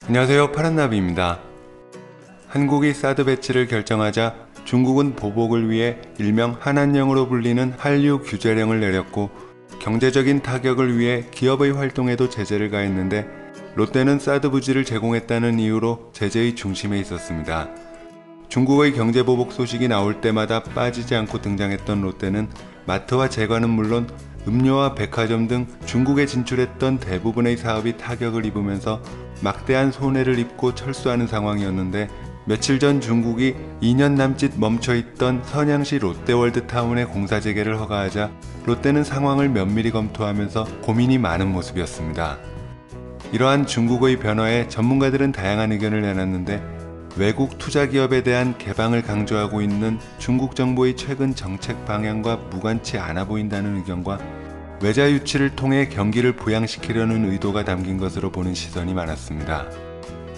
안녕하세요, 파란나비입니다. 한국이 사드 배치를 결정하자 중국은 보복을 위해 일명 한한령으로 불리는 한류 규제령을 내렸고, 경제적인 타격을 위해 기업의 활동에도 제재를 가했는데, 롯데는 사드 부지를 제공했다는 이유로 제재의 중심에 있었습니다. 중국의 경제 보복 소식이 나올 때마다 빠지지 않고 등장했던 롯데는 마트와 제과는 물론 음료와 백화점 등 중국에 진출했던 대부분의 사업이 타격을 입으면서 막대한 손해를 입고 철수하는 상황이었는데, 며칠 전 중국이 2년 남짓 멈춰있던 선양시 롯데월드타운의 공사 재개를 허가하자 롯데는 상황을 면밀히 검토하면서 고민이 많은 모습이었습니다. 이러한 중국의 변화에 전문가들은 다양한 의견을 내놨는데, 외국 투자기업에 대한 개방을 강조하고 있는 중국 정부의 최근 정책 방향과 무관치 않아 보인다는 의견과, 외자 유치를 통해 경기를 부양시키려는 의도가 담긴 것으로 보는 시선이 많았습니다.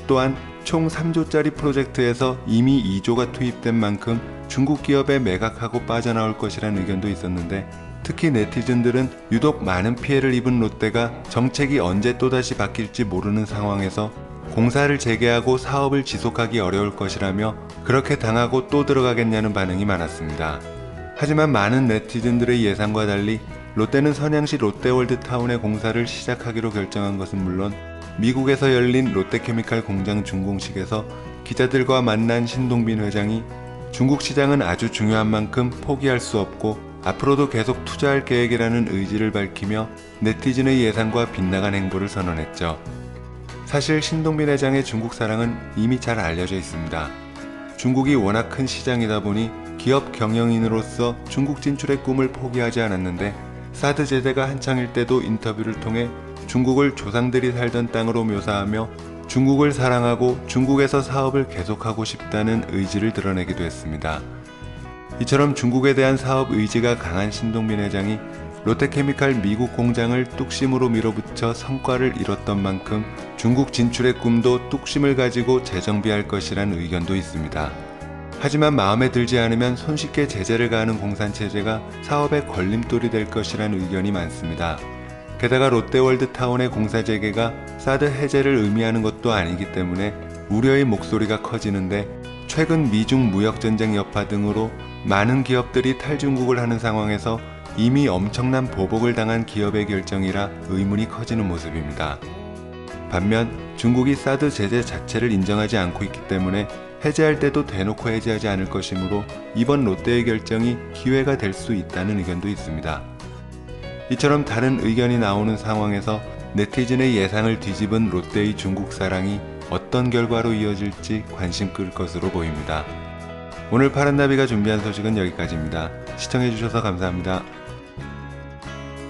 또한 총 3조짜리 프로젝트에서 이미 2조가 투입된 만큼 중국 기업에 매각하고 빠져나올 것이라는 의견도 있었는데, 특히 네티즌들은 유독 많은 피해를 입은 롯데가 정책이 언제 또다시 바뀔지 모르는 상황에서 공사를 재개하고 사업을 지속하기 어려울 것이라며 그렇게 당하고 또 들어가겠냐는 반응이 많았습니다. 하지만 많은 네티즌들의 예상과 달리 롯데는 선양시 롯데월드타운의 공사를 시작하기로 결정한 것은 물론, 미국에서 열린 롯데케미칼 공장 준공식에서 기자들과 만난 신동빈 회장이 중국 시장은 아주 중요한 만큼 포기할 수 없고 앞으로도 계속 투자할 계획이라는 의지를 밝히며 네티즌의 예상과 빗나간 행보를 선언했죠. 사실 신동빈 회장의 중국 사랑은 이미 잘 알려져 있습니다. 중국이 워낙 큰 시장이다 보니 기업 경영인으로서 중국 진출의 꿈을 포기하지 않았는데, 사드 제재가 한창일 때도 인터뷰를 통해 중국을 조상들이 살던 땅으로 묘사하며 중국을 사랑하고 중국에서 사업을 계속하고 싶다는 의지를 드러내기도 했습니다. 이처럼 중국에 대한 사업 의지가 강한 신동빈 회장이 롯데케미칼 미국 공장을 뚝심으로 밀어붙여 성과를 이뤘던 만큼 중국 진출의 꿈도 뚝심을 가지고 재정비할 것이란 의견도 있습니다. 하지만 마음에 들지 않으면 손쉽게 제재를 가하는 공산체제가 사업의 걸림돌이 될 것이란 의견이 많습니다. 게다가 롯데월드타운의 공사 재개가 사드 해제를 의미하는 것도 아니기 때문에 우려의 목소리가 커지는데, 최근 미중 무역전쟁 여파 등으로 많은 기업들이 탈중국을 하는 상황에서 이미 엄청난 보복을 당한 기업의 결정이라 의문이 커지는 모습입니다. 반면 중국이 사드 제재 자체를 인정하지 않고 있기 때문에 해제할 때도 대놓고 해제하지 않을 것이므로 이번 롯데의 결정이 기회가 될 수 있다는 의견도 있습니다. 이처럼 다른 의견이 나오는 상황에서 네티즌의 예상을 뒤집은 롯데의 중국 사랑이 어떤 결과로 이어질지 관심 끌 것으로 보입니다. 오늘 파란나비가 준비한 소식은 여기까지입니다. 시청해주셔서 감사합니다.